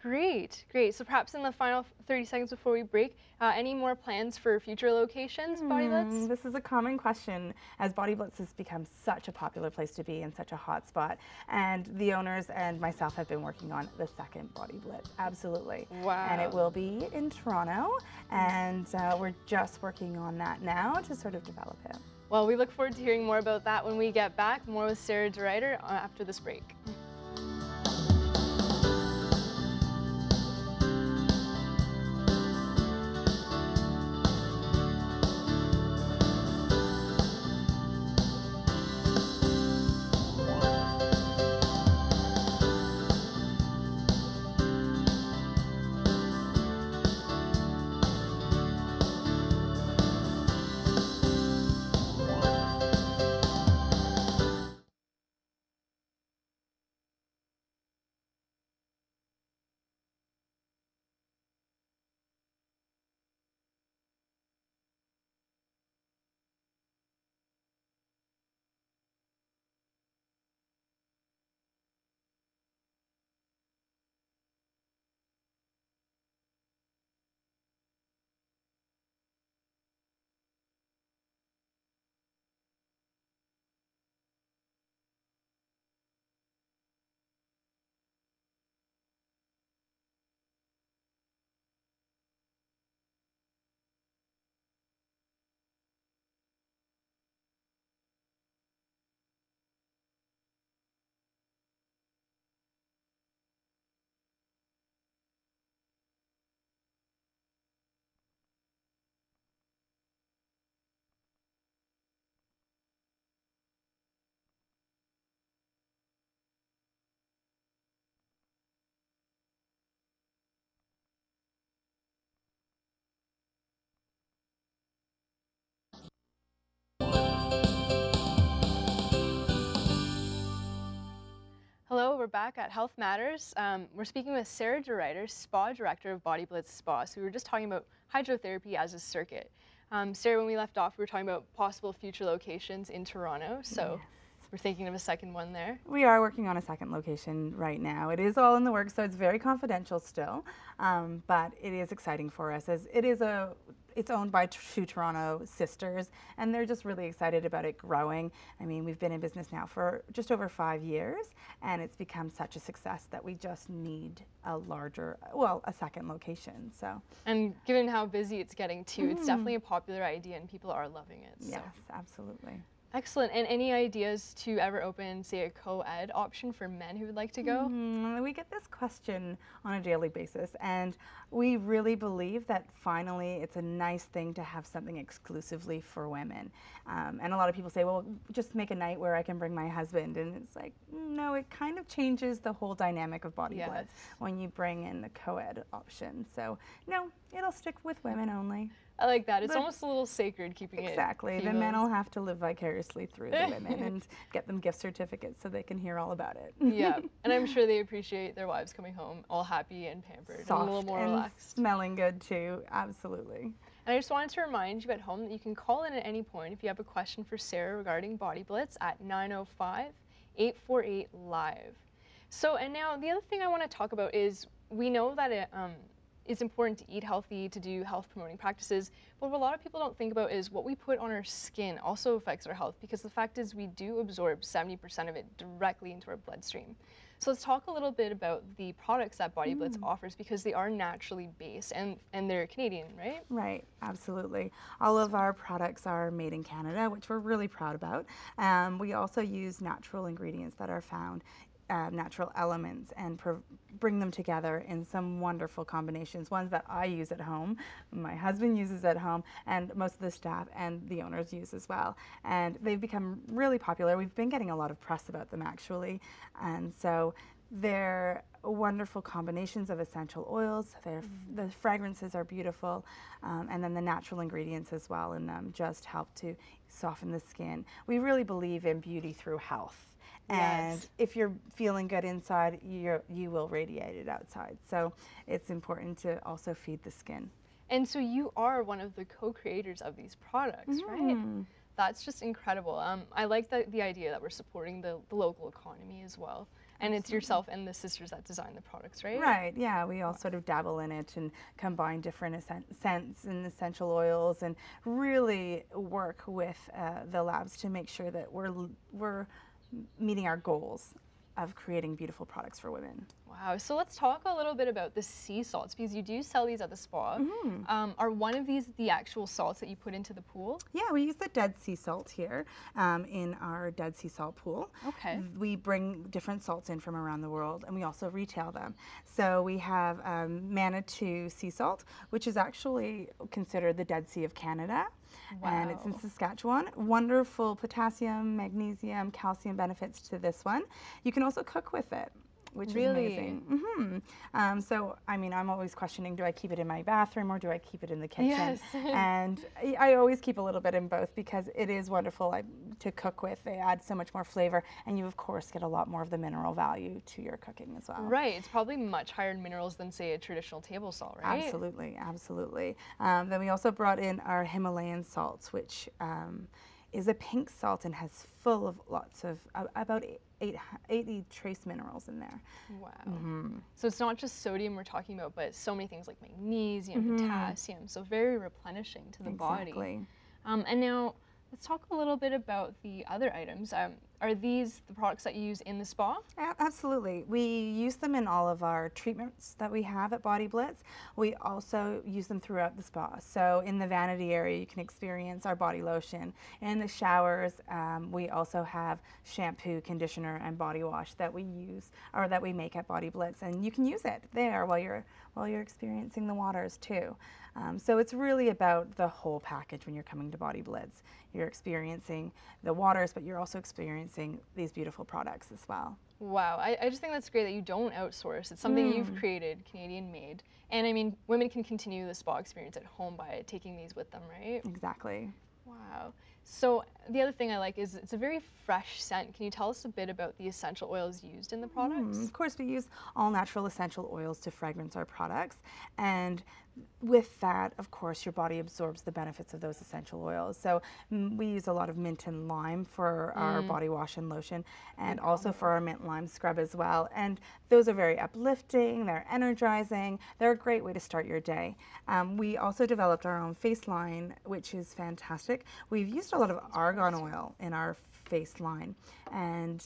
Great, great. So perhaps in the final 30 seconds before we break, any more plans for future locations, Body Blitz? This is a common question, as Body Blitz has become such a popular place to be and such a hot spot. And the owners and myself have been working on the second Body Blitz, absolutely. Wow. And it will be in Toronto, and we're just working on that now to sort of develop it. Well, we look forward to hearing more about that when we get back. More with Sarah DeRuyter after this break. we're back at Health Matters. We're speaking with Sarah DeRuyter, Spa Director of Body Blitz Spa. So we were just talking about hydrotherapy as a circuit. Sarah, when we left off, we were talking about possible future locations in Toronto. So we're thinking of a second one there. We are working on a second location right now. It is all in the works, so it's very confidential still, but it is exciting for us as it's owned by two Toronto sisters, and they're just really excited about it growing. I mean, we've been in business now for just over 5 years, and it's become such a success that we just need a second location. So, and given how busy it's getting too, it's definitely a popular idea, and people are loving it. So. Yes, absolutely. Excellent. And any ideas to ever open, say, a co-ed option for men who would like to go? We get this question on a daily basis, and we really believe that finally it's a nice thing to have something exclusively for women. And a lot of people say, well, just make a night where I can bring my husband. And it's like, no, it kind of changes the whole dynamic of Body Blitz when you bring in the co-ed option. So, no, it'll stick with women only. I like that. It's almost a little sacred keeping it. Exactly. The men will have to live vicariously through the women and get them gift certificates so they can hear all about it. Yeah, and I'm sure they appreciate their wives coming home all happy and pampered Soft and a little more and relaxed. Smelling good too, absolutely. And I just wanted to remind you at home that you can call in at any point if you have a question for Sarah regarding Body Blitz at 905-848-LIVE. So, and now the other thing I want to talk about is we know that it's important to eat healthy, to do health promoting practices, but what a lot of people don't think about is what we put on our skin also affects our health, because the fact is we do absorb 70% of it directly into our bloodstream. So let's talk a little bit about the products that Body Blitz offers, because they are naturally based and they're Canadian, right? Right, absolutely. All of our products are made in Canada, which we're really proud about. We also use natural ingredients that are found, natural elements, and bring them together in some wonderful combinations, ones that I use at home, my husband uses at home, and most of the staff and the owners use as well. And they've become really popular. We've been getting a lot of press about them, actually. And so they're wonderful combinations of essential oils. The fragrances are beautiful, and then the natural ingredients as well in them just help to soften the skin. We really believe in beauty through health. And if you're feeling good inside, you will radiate it outside. So it's important to also feed the skin. And so you are one of the co-creators of these products, right? That's just incredible. I like the idea that we're supporting the local economy as well. And it's yourself and the sisters that design the products, right? Right, yeah. We all sort of dabble in it and combine different scents and essential oils and really work with the labs to make sure that we're meeting our goals of creating beautiful products for women. Wow, so let's talk a little bit about the sea salts, because you do sell these at the spa. Are one of these the actual salts that you put into the pool? Yeah, we use the Dead Sea salt here in our Dead Sea salt pool. Okay. We bring different salts in from around the world, and we also retail them. So we have Manitou sea salt, which is actually considered the Dead Sea of Canada. Wow. And it's in Saskatchewan. Wonderful potassium, magnesium, calcium benefits to this one. You can also cook with it, which is amazing. So, I mean, I'm always questioning, do I keep it in my bathroom or do I keep it in the kitchen? Yes. And I always keep a little bit in both because it is wonderful to cook with. They add so much more flavor, and you, of course, get a lot more of the mineral value to your cooking as well. Right. It's probably much higher in minerals than, say, a traditional table salt, right? Absolutely, absolutely. Then we also brought in our Himalayan salts, which is a pink salt and has full of lots of about 80 trace minerals in there. Wow. So it's not just sodium we're talking about, but so many things like magnesium, potassium, so very replenishing to the body. And now let's talk a little bit about the other items. Are these the products that you use in the spa? Absolutely. We use them in all of our treatments that we have at Body Blitz. We also use them throughout the spa. So in the vanity area, you can experience our body lotion. In the showers, we also have shampoo, conditioner, and body wash that we use, or that we make at Body Blitz. And you can use it there while you're experiencing the waters too. So it's really about the whole package when you're coming to Body Blitz. You're experiencing the waters, but you're also experiencing these beautiful products as well. Wow, I just think that's great that you don't outsource. It's something you've created, Canadian made. And I mean, women can continue the spa experience at home by taking these with them, right? Exactly. Wow. So the other thing I like is it's a very fresh scent. Can you tell us a bit about the essential oils used in the products? Of course, we use all natural essential oils to fragrance our products, and with that, of course, your body absorbs the benefits of those essential oils. So we use a lot of mint and lime for our body wash and lotion, and also for our mint lime scrub as well. And those are very uplifting, they're energizing, they're a great way to start your day. We also developed our own face line, which is fantastic. We've used a lot of argan oil in our face line, and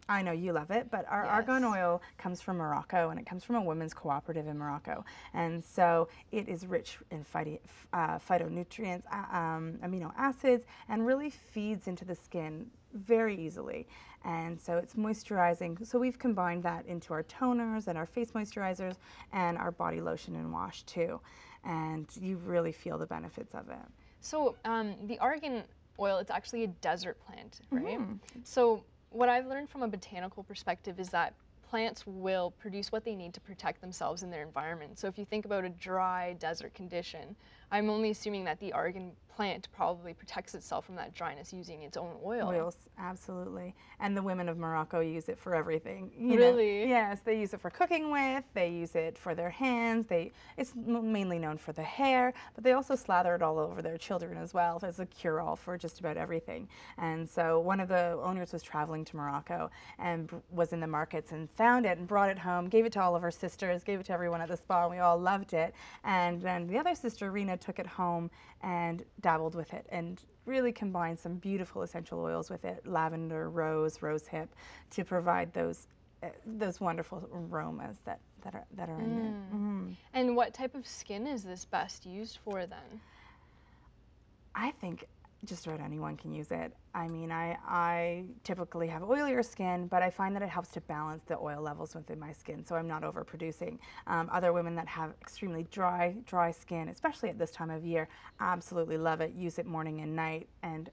I know you love it, but our argan oil comes from Morocco, and it comes from a women's cooperative in Morocco, and so it is rich in phytonutrients, amino acids, and really feeds into the skin very easily, and so it's moisturizing. So we've combined that into our toners and our face moisturizers and our body lotion and wash too, and you really feel the benefits of it. So the argan oil, it's actually a desert plant, right? So what I've learned from a botanical perspective is that plants will produce what they need to protect themselves in their environment. So if you think about a dry desert condition, I'm only assuming that the argan plant probably protects itself from that dryness using its own oil. Oils, absolutely. And the women of Morocco use it for everything. Really? Yes, they use it for cooking with, they use it for their hands, it's mainly known for the hair, but they also slather it all over their children as well as a cure-all for just about everything. And so one of the owners was traveling to Morocco and was in the markets and found it and brought it home, gave it to all of her sisters, gave it to everyone at the spa, and we all loved it. And then the other sister, Rena, took it home and dabbled with it and really combined some beautiful essential oils with it, lavender, rose hip, to provide those wonderful aromas that are in it. And what type of skin is this best used for then? I think just about anyone can use it. I mean, I typically have oilier skin, but I find that it helps to balance the oil levels within my skin, so I'm not overproducing. Other women that have extremely dry skin, especially at this time of year, absolutely love it, use it morning and night, and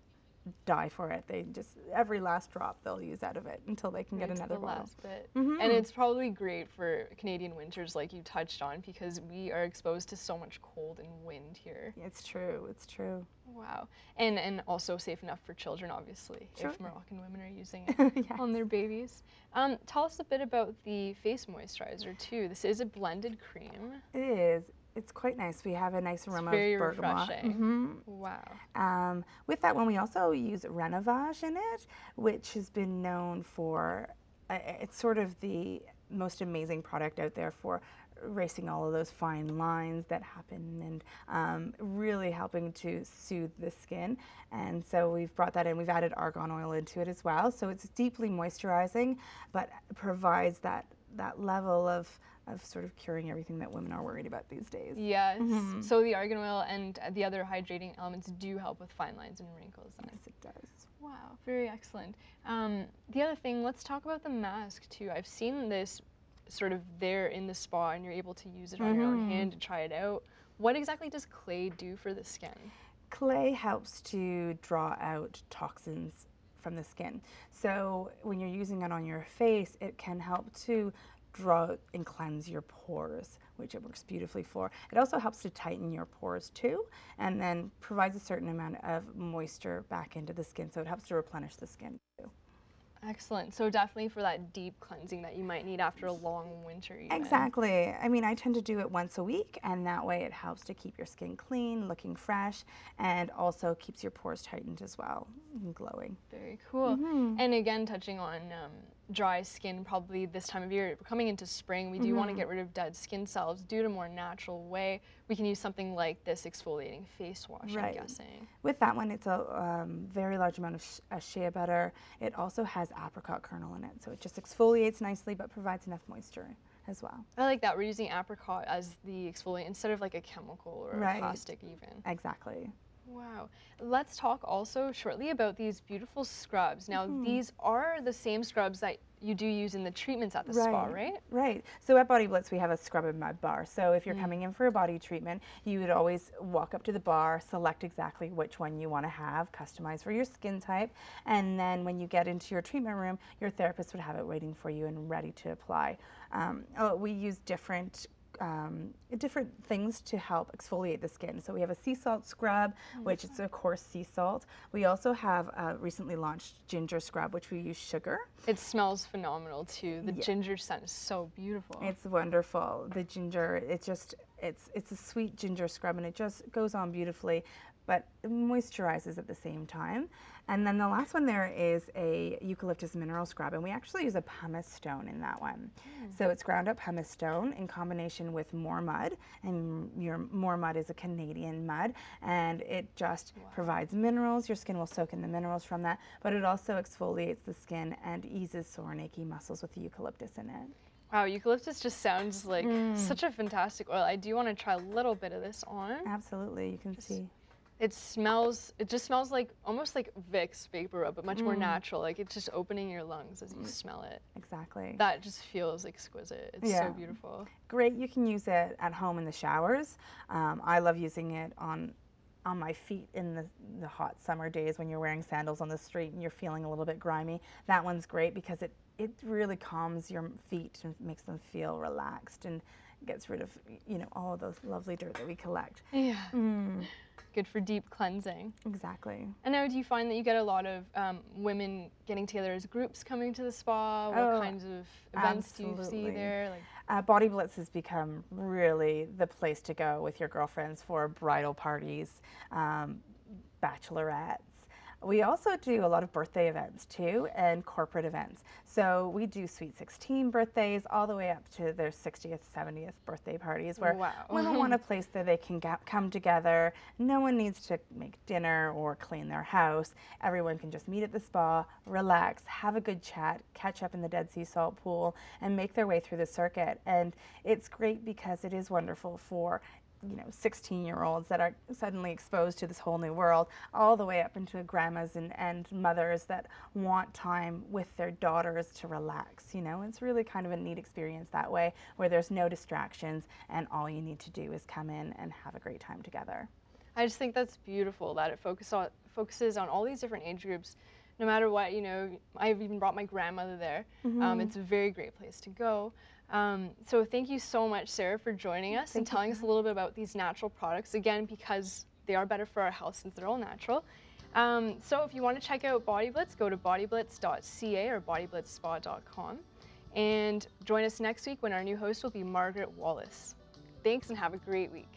die for it. They just, every last drop they'll use out of it until they can get another bottle. Last bit. And it's probably great for Canadian winters like you touched on, because we are exposed to so much cold and wind here. It's true, it's true. Wow. And also safe enough for children, obviously, if Moroccan women are using it Yes. on their babies. Tell us a bit about the face moisturizer too. This is a blended cream. It is. It's quite nice. We have a nice aroma of very bergamot. refreshing. Wow. With that one, we also use Renovage in it, which has been known for, it's sort of the most amazing product out there for erasing all of those fine lines that happen and really helping to soothe the skin. And so we've brought that in. We've added argan oil into it as well. So it's deeply moisturizing, but provides that level of sort of curing everything that women are worried about these days. Yes. So the argan oil and the other hydrating elements do help with fine lines and wrinkles then. Yes, it does. Wow, very excellent. The other thing, let's talk about the mask too. I've seen this sort of there in the spa, and you're able to use it on your own hand to try it out. What exactly does clay do for the skin? Clay helps to draw out toxins from the skin. So when you're using it on your face, it can help to draw and cleanse your pores, which it works beautifully for. It also helps to tighten your pores too, and then provides a certain amount of moisture back into the skin, so it helps to replenish the skin too. Excellent. So definitely for that deep cleansing that you might need after a long winter even. Exactly. I mean, I tend to do it once a week, and that way it helps to keep your skin clean, looking fresh, and also keeps your pores tightened as well and glowing. Very cool. And again, touching on dry skin, probably this time of year, coming into spring, we do want to get rid of dead skin cells. Do it a more natural way. We can use something like this exfoliating face wash, I'm guessing. With that one, it's a very large amount of shea butter. It also has apricot kernel in it, so it just exfoliates nicely but provides enough moisture as well. I like that. We're using apricot as the exfoliant instead of like a chemical or a plastic even. Exactly. Wow. Let's talk also shortly about these beautiful scrubs. Now, these are the same scrubs that you do use in the treatments at the spa, right? Right. So at Body Blitz, we have a scrub and mud bar. So if you're coming in for a body treatment, you would always walk up to the bar, select exactly which one you want to have, customized for your skin type, and then when you get into your treatment room, your therapist would have it waiting for you and ready to apply. We use different different things to help exfoliate the skin. So we have a sea salt scrub, which is of course sea salt. We also have a recently launched ginger scrub, which we use sugar. It smells phenomenal too. The ginger scent is so beautiful. It's wonderful. The ginger, it's a sweet ginger scrub, and it just goes on beautifully, but it moisturizes at the same time. And then the last one there is a eucalyptus mineral scrub, and we actually use a pumice stone in that one. So it's ground up pumice stone in combination with more mud, and your more mud is a Canadian mud, and it just provides minerals. Your skin will soak in the minerals from that, but it also exfoliates the skin and eases sore and achy muscles with the eucalyptus in it. Wow, eucalyptus just sounds like such a fantastic oil. I do want to try a little bit of this on. Absolutely, you can see. It just smells like, almost like Vicks Vapor Rub, but much more natural. Like it's just opening your lungs as you smell it. Exactly. That just feels exquisite. It's so beautiful. Great, you can use it at home in the showers. I love using it on my feet in the hot summer days when you're wearing sandals on the street and you're feeling a little bit grimy. That one's great because it really calms your feet and makes them feel relaxed and gets rid of, you know, all of those lovely dirt that we collect. Yeah. Good for deep cleansing. Exactly. And now, do you find that you get a lot of women getting together as groups coming to the spa? What kinds of events do you see there? Like, Body Blitz has become really the place to go with your girlfriends for bridal parties, bachelorettes. We also do a lot of birthday events too, and corporate events. So we do Sweet 16 birthdays all the way up to their 60th, 70th birthday parties, where women want a place that they can come together. No one needs to make dinner or clean their house. Everyone can just meet at the spa, relax, have a good chat, catch up in the Dead Sea Salt pool, and make their way through the circuit. And it's great because it is wonderful for 16-year-olds that are suddenly exposed to this whole new world, all the way up into grandmas and mothers that want time with their daughters to relax. It's really kind of a neat experience that way, where there's no distractions and all you need to do is come in and have a great time together. I just think that's beautiful that it focuses on all these different age groups. No matter what, I've even brought my grandmother there. It's a very great place to go. So thank you so much, Sarah, for joining us and telling us a little bit about these natural products, again, because they are better for our health since they're all natural. So if you want to check out Body Blitz, go to bodyblitz.ca or bodyblitzspa.com, and join us next week when our new host will be Margaret Wallace. Thanks and have a great week.